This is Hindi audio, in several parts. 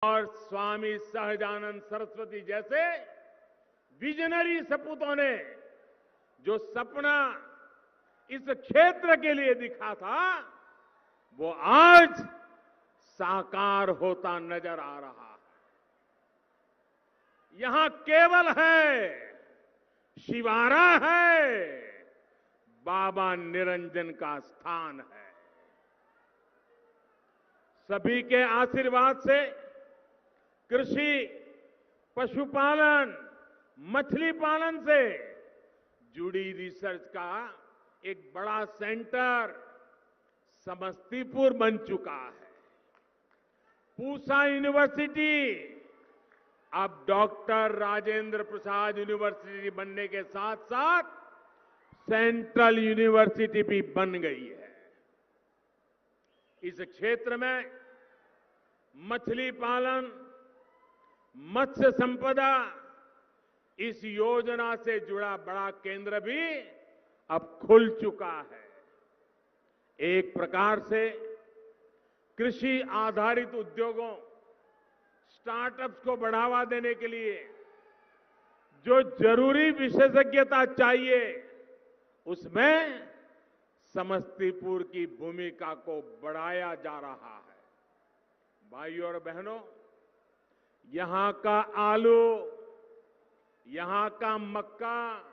और स्वामी सहजानंद सरस्वती जैसे विजनरी सपूतों ने जो सपना इस क्षेत्र के लिए दिखा था, वो आज साकार होता नजर आ रहा है। यहां केवल है, शिवारा है, बाबा निरंजन का स्थान है। सभी के आशीर्वाद से कृषि, पशुपालन, मछली पालन से जुड़ी रिसर्च का एक बड़ा सेंटर समस्तीपुर बन चुका है। पूसा यूनिवर्सिटी अब डॉक्टर राजेंद्र प्रसाद यूनिवर्सिटी बनने के साथ साथ सेंट्रल यूनिवर्सिटी भी बन गई है। इस क्षेत्र में मछली पालन, मत्स्य संपदा, इस योजना से जुड़ा बड़ा केंद्र भी अब खुल चुका है। एक प्रकार से कृषि आधारित उद्योगों, स्टार्टअप्स को बढ़ावा देने के लिए जो जरूरी विशेषज्ञता चाहिए, उसमें समस्तीपुर की भूमिका को बढ़ाया जा रहा है। भाइयों और बहनों, यहां का आलू, यहां का मक्का,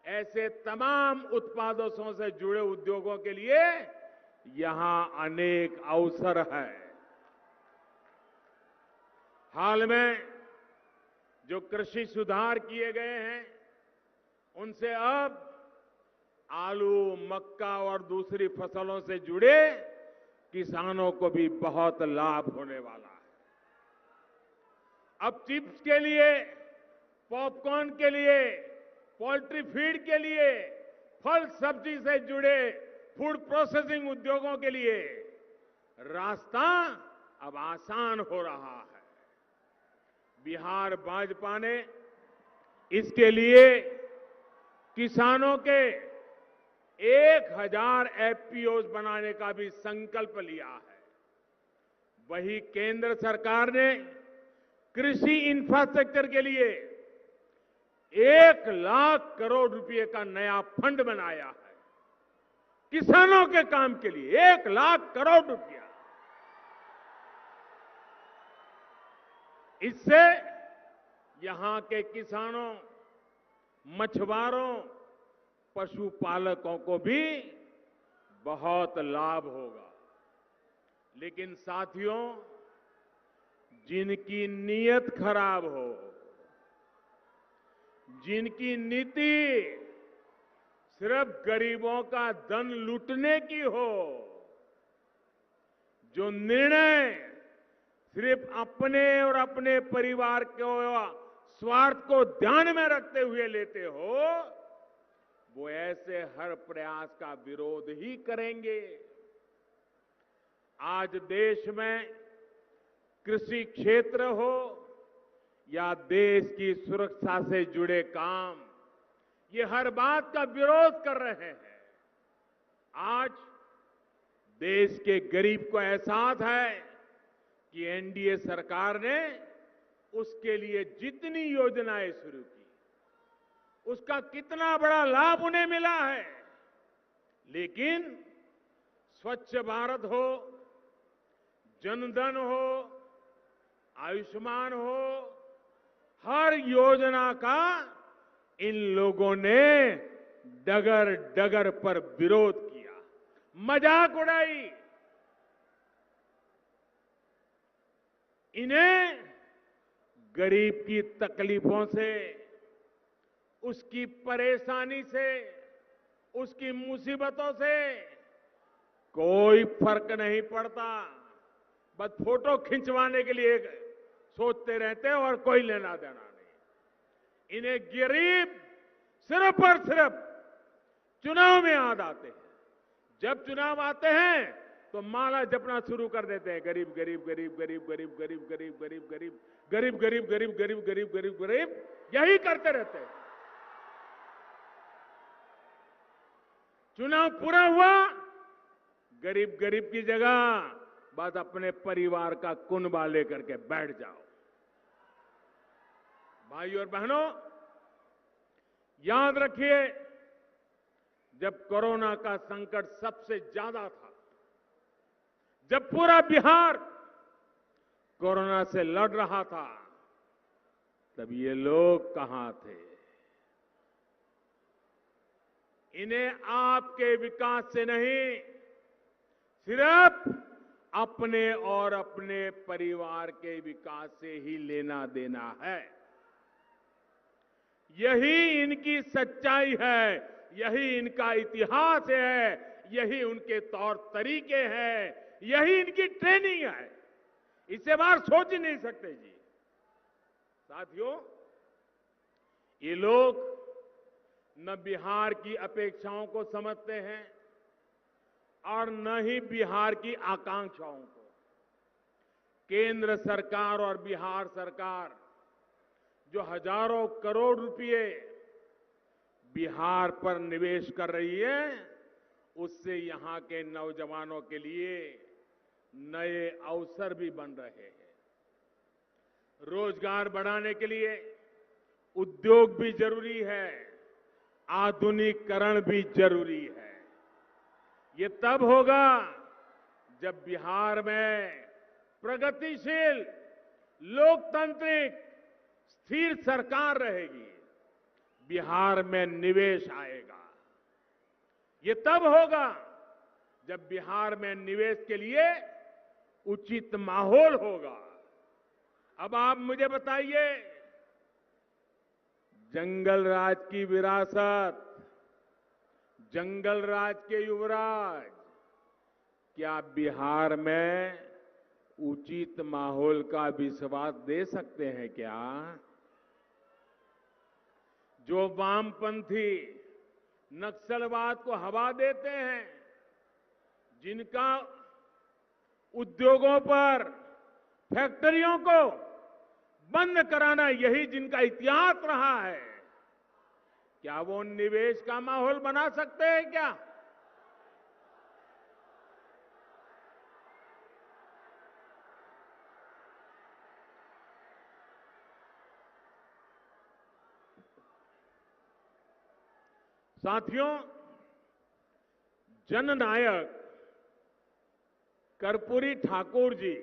ऐसे तमाम उत्पादों से जुड़े उद्योगों के लिए यहां अनेक अवसर है। हाल में जो कृषि सुधार किए गए हैं, उनसे अब आलू, मक्का और दूसरी फसलों से जुड़े किसानों को भी बहुत लाभ होने वाला है। अब चिप्स के लिए, पॉपकॉर्न के लिए, पोल्ट्री फीड के लिए, फल सब्जी से जुड़े फूड प्रोसेसिंग उद्योगों के लिए रास्ता अब आसान हो रहा है। बिहार भाजपा ने इसके लिए किसानों के 1000 एफपीओज बनाने का भी संकल्प लिया है। वही केंद्र सरकार ने कृषि इंफ्रास्ट्रक्चर के लिए 1 लाख करोड़ रुपए का नया फंड बनाया है। किसानों के काम के लिए 1 लाख करोड़ रुपया। इससे यहां के किसानों, मछुआरों, पशुपालकों को भी बहुत लाभ होगा। लेकिन साथियों, जिनकी नीयत खराब हो, जिनकी नीति सिर्फ गरीबों का धन लूटने की हो, जो निर्णय सिर्फ अपने और अपने परिवार के स्वार्थ को ध्यान में रखते हुए लेते हो, वो ऐसे हर प्रयास का विरोध ही करेंगे। आज देश में कृषि क्षेत्र हो या देश की सुरक्षा से जुड़े काम, ये हर बात का विरोध कर रहे हैं। आज देश के गरीब को एहसास है कि एनडीए सरकार ने उसके लिए जितनी योजनाएं शुरू की, उसका कितना बड़ा लाभ उन्हें मिला है। लेकिन स्वच्छ भारत हो, जनधन हो, आयुष्मान हो, हर योजना का इन लोगों ने डगर डगर पर विरोध किया, मजाक उड़ाई। इन्हें गरीब की तकलीफों से, उसकी परेशानी से, उसकी मुसीबतों से कोई फर्क नहीं पड़ता। बस फोटो खिंचवाने के लिए सोचते रहते हैं और कोई लेना देना नहीं। इन्हें गरीब सिर्फ और सिर्फ चुनाव में याद आते हैं। जब चुनाव आते हैं तो माला जपना शुरू कर देते हैं, गरीब गरीब गरीब गरीब गरीब गरीब गरीब गरीब गरीब गरीब गरीब गरीब गरीब गरीब गरीब गरीब, यही करते रहते हैं। चुनाव पूरा हुआ, गरीब गरीब की जगह बस अपने परिवार का कुनबा लेकर के बैठ जाओ। भाइयों और बहनों, याद रखिए, जब कोरोना का संकट सबसे ज्यादा था, जब पूरा बिहार कोरोना से लड़ रहा था, तब ये लोग कहां थे? इन्हें आपके विकास से नहीं, सिर्फ अपने और अपने परिवार के विकास से ही लेना देना है। यही इनकी सच्चाई है, यही इनका इतिहास है, यही उनके तौर तरीके हैं, यही इनकी ट्रेनिंग है। इससे बाहर सोच ही नहीं सकते जी। साथियों, ये लोग न बिहार की अपेक्षाओं को समझते हैं और न ही बिहार की आकांक्षाओं को। केंद्र सरकार और बिहार सरकार जो हजारों करोड़ रुपए बिहार पर निवेश कर रही है, उससे यहां के नौजवानों के लिए नए अवसर भी बन रहे हैं। रोजगार बढ़ाने के लिए उद्योग भी जरूरी है, आधुनिकीकरण भी जरूरी है। ये तब होगा जब बिहार में प्रगतिशील, लोकतांत्रिक, स्थिर सरकार रहेगी, बिहार में निवेश आएगा। ये तब होगा जब बिहार में निवेश के लिए उचित माहौल होगा। अब आप मुझे बताइए, जंगल राज की विरासत, जंगल राज के युवराज, क्या बिहार में उचित माहौल का विश्वास दे सकते हैं क्या? जो वामपंथी नक्सलवाद को हवा देते हैं, जिनका उद्योगों पर, फैक्ट्रियों को बंद कराना यही जिनका इतिहास रहा है, क्या वो निवेश का माहौल बना सकते हैं क्या? साथियों, जननायक कर्पूरी ठाकुर जी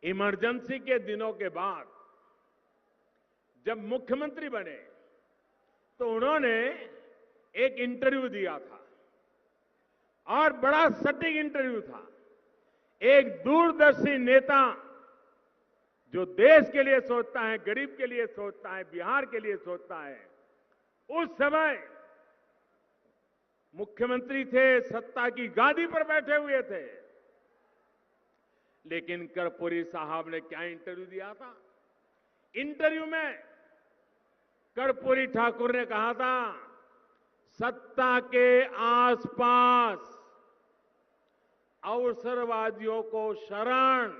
इमरजेंसी के दिनों के बाद जब मुख्यमंत्री बने तो उन्होंने एक इंटरव्यू दिया था और बड़ा सटीक इंटरव्यू था। एक दूरदर्शी नेता जो देश के लिए सोचता है, गरीब के लिए सोचता है, बिहार के लिए सोचता है, उस समय मुख्यमंत्री थे, सत्ता की गादी पर बैठे हुए थे, लेकिन कर्पूरी साहब ने क्या इंटरव्यू दिया था? इंटरव्यू में कर्पूरी ठाकुर ने कहा था, सत्ता के आसपास अवसरवादियों को शरण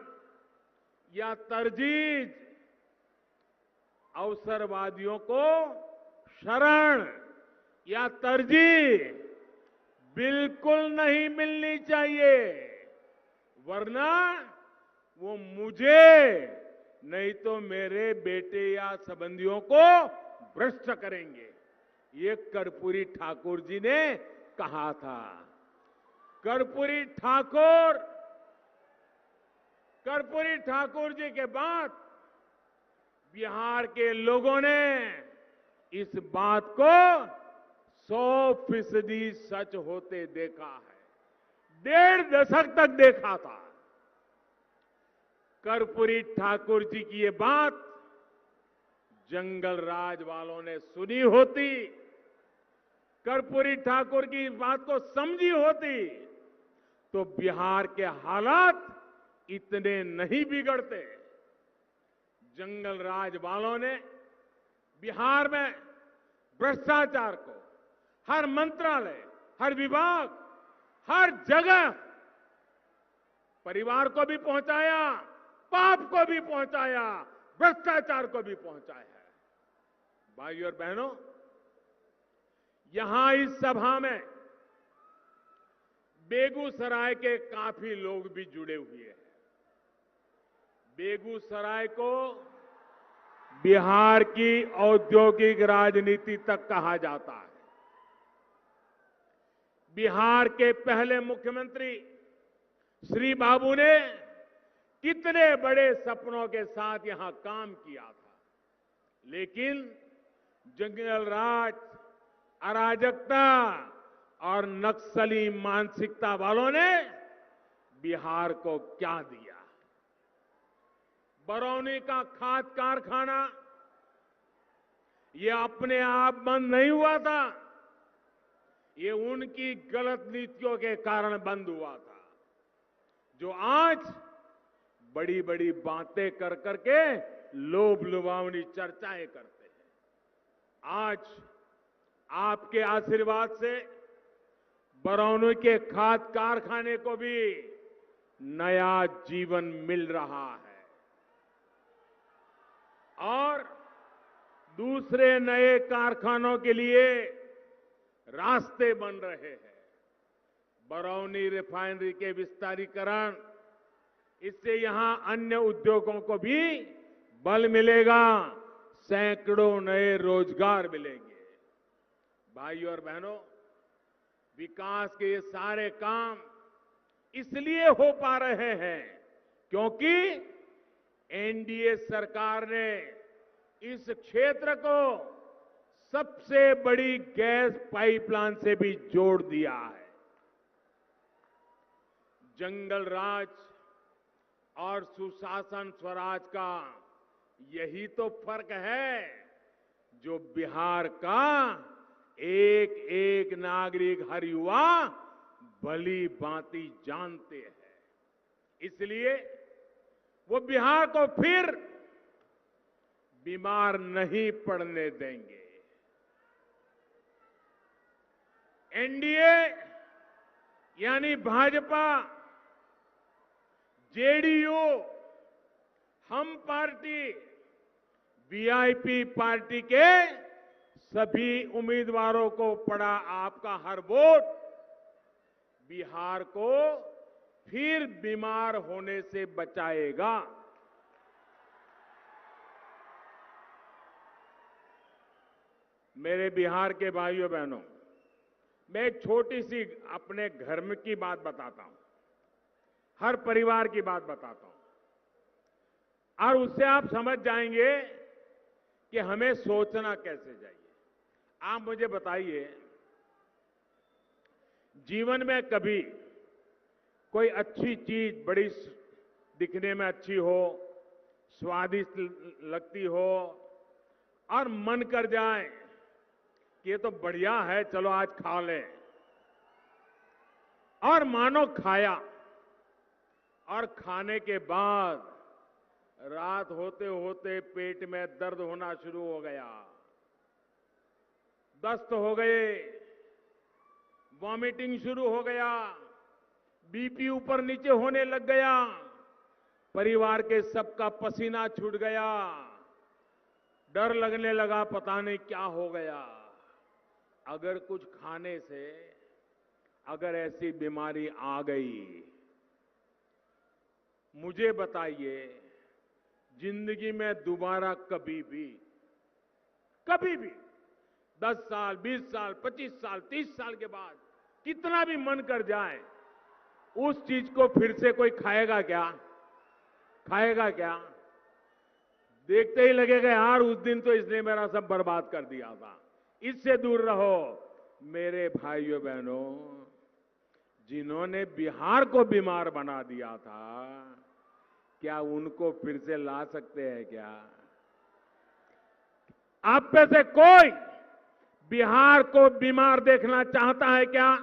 या तरजीह, अवसरवादियों को शरण या तरजीह बिल्कुल नहीं मिलनी चाहिए, वरना वो मुझे नहीं तो मेरे बेटे या संबंधियों को भ्रष्ट करेंगे। ये कर्पूरी ठाकुर जी ने कहा था। कर्पूरी ठाकुर जी के बाद बिहार के लोगों ने इस बात को 100% सच होते देखा है। 1.5 दशक तक देखा था। कर्पूरी ठाकुर जी की ये बात जंगल राज वालों ने सुनी होती, कर्पूरी ठाकुर की बात को समझी होती, तो बिहार के हालात इतने नहीं बिगड़ते। जंगल राज वालों ने बिहार में भ्रष्टाचार को हर मंत्रालय, हर विभाग, हर जगह परिवार को भी पहुंचाया, पाप को भी पहुंचाया, भ्रष्टाचार को भी पहुंचाया है। भाइयों और बहनों, यहां इस सभा में बेगूसराय के काफी लोग भी जुड़े हुए हैं। बेगूसराय को बिहार की औद्योगिक राजनीति तक कहा जाता है। बिहार के पहले मुख्यमंत्री श्री बाबू ने कितने बड़े सपनों के साथ यहां काम किया था, लेकिन जंगल राज, अराजकता और नक्सली मानसिकता वालों ने बिहार को क्या दिया। बरौनी का खाद कारखाना ये अपने आप बंद नहीं हुआ था, ये उनकी गलत नीतियों के कारण बंद हुआ था, जो आज बड़ी बड़ी बातें कर करके लोभ लुभावनी चर्चाएं करते हैं। आज आपके आशीर्वाद से बरौनी के खाद कारखाने को भी नया जीवन मिल रहा है और दूसरे नए कारखानों के लिए रास्ते बन रहे हैं। बरौनी रिफाइनरी के विस्तारीकरण, इससे यहां अन्य उद्योगों को भी बल मिलेगा, सैकड़ों नए रोजगार मिलेंगे। भाइयों और बहनों, विकास के ये सारे काम इसलिए हो पा रहे हैं क्योंकि एनडीए सरकार ने इस क्षेत्र को सबसे बड़ी गैस पाइपलाइन से भी जोड़ दिया है। जंगल राज और सुशासन स्वराज का यही तो फर्क है जो बिहार का एक एक नागरिक, हर युवा भली भांति जानते हैं। इसलिए वो बिहार को फिर बीमार नहीं पड़ने देंगे। एनडीए यानी भाजपा, जेडीयू, हम पार्टी, वीआईपी पार्टी के सभी उम्मीदवारों को पड़ा आपका हर वोट बिहार को फिर बीमार होने से बचाएगा। मेरे बिहार के भाइयों बहनों, मैं एक छोटी सी अपने घर में की बात बताता हूं, हर परिवार की बात बताता हूं और उससे आप समझ जाएंगे कि हमें सोचना कैसे चाहिए। आप मुझे बताइए, जीवन में कभी कोई अच्छी चीज बड़ी दिखने में अच्छी हो, स्वादिष्ट लगती हो और मन कर जाए कि ये तो बढ़िया है, चलो आज खा लें, और मानो खाया और खाने के बाद रात होते होते पेट में दर्द होना शुरू हो गया, दस्त हो गए, वॉमिटिंग शुरू हो गया, बीपी ऊपर नीचे होने लग गया, परिवार के सबका पसीना छूट गया, डर लगने लगा पता नहीं क्या हो गया। अगर कुछ खाने से अगर ऐसी बीमारी आ गई, मुझे बताइए जिंदगी में दोबारा कभी भी 10 साल, 20 साल, 25 साल, 30 साल के बाद कितना भी मन कर जाए, उस चीज को फिर से कोई खाएगा क्या? खाएगा क्या? देखते ही लगेगा यार उस दिन तो इसने मेरा सब बर्बाद कर दिया था, इससे दूर रहो। मेरे भाइयों बहनों, जिन्होंने बिहार को बीमार बना दिया था, क्या उनको फिर से ला सकते हैं क्या? आप में से कोई बिहार को बीमार देखना चाहता है क्या?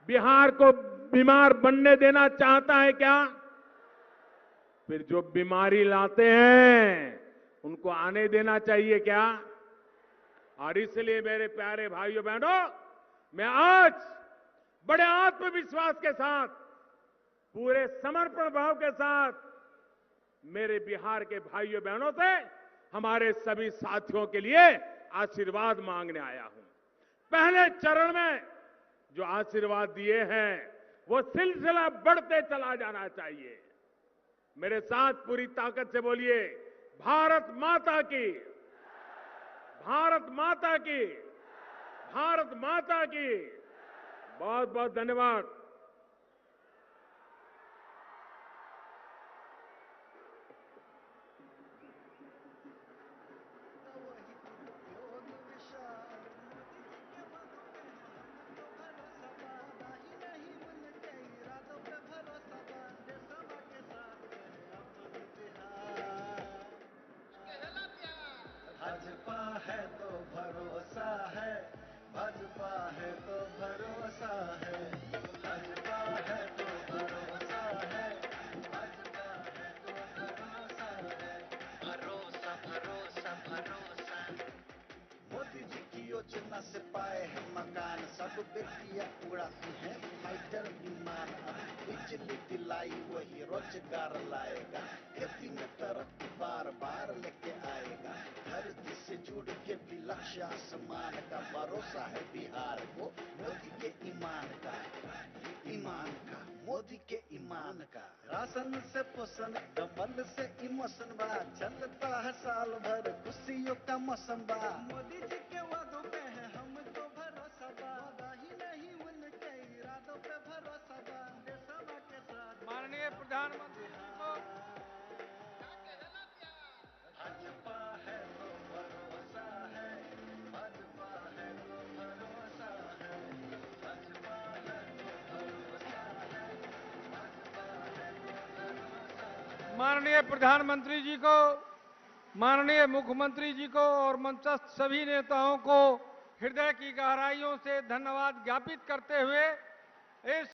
बिहार को बीमार बनने देना चाहता है क्या? फिर जो बीमारी लाते हैं उनको आने देना चाहिए क्या? और इसलिए मेरे प्यारे भाइयों बहनों, मैं आज बड़े आत्मविश्वास के साथ, पूरे समर्पण भाव के साथ मेरे बिहार के भाइयों बहनों से, हमारे सभी साथियों के लिए आशीर्वाद मांगने आया हूं। पहले चरण में जो आशीर्वाद दिए हैं वो सिलसिला बढ़ते चला जाना चाहिए। मेरे साथ पूरी ताकत से बोलिए, भारत माता की, भारत माता की, भारत माता की। बहुत बहुत धन्यवाद। भाजपा है तो भरोसा है, भाजपा है तो भरोसा है, भाजपा है तो भरोसा है, भाजपा है तो भरोसा है, भरोसा भरोसा भरोसा। मोदी जी की योजना से पाए हैं मकान, सब बेटियां उड़ाती हैं फाइटर विमान। अब बिजली दिलाई वही रोजगार लाएगा, खेती में तरक्की बार बार लेके आएगा। धरती से जुड़ के भी लक्ष्य आसमान का, भरोसा है बिहार को मोदी के ईमान का, ईमान का, मोदी के ईमान का। राशन से पोषण, डबल से इमोशन बा, चलता है साल भर खुशियों का मौसम बा। मोदी जी के वादों पे है हमको भरोसा बा, ही नहीं उनके इरादों पे भरोसा बा। देशवा के साथ माननीय प्रधानमंत्री जी को भाजपा है तो भरोसा है, भाजपा है तो भरोसा है, भाजपा है तो भरोसा है, भाजपा है तो भरोसा है। माननीय प्रधानमंत्री जी को, माननीय मुख्यमंत्री जी को और मंचस्थ सभी नेताओं को हृदय की गहराइयों से धन्यवाद ज्ञापित करते हुए इस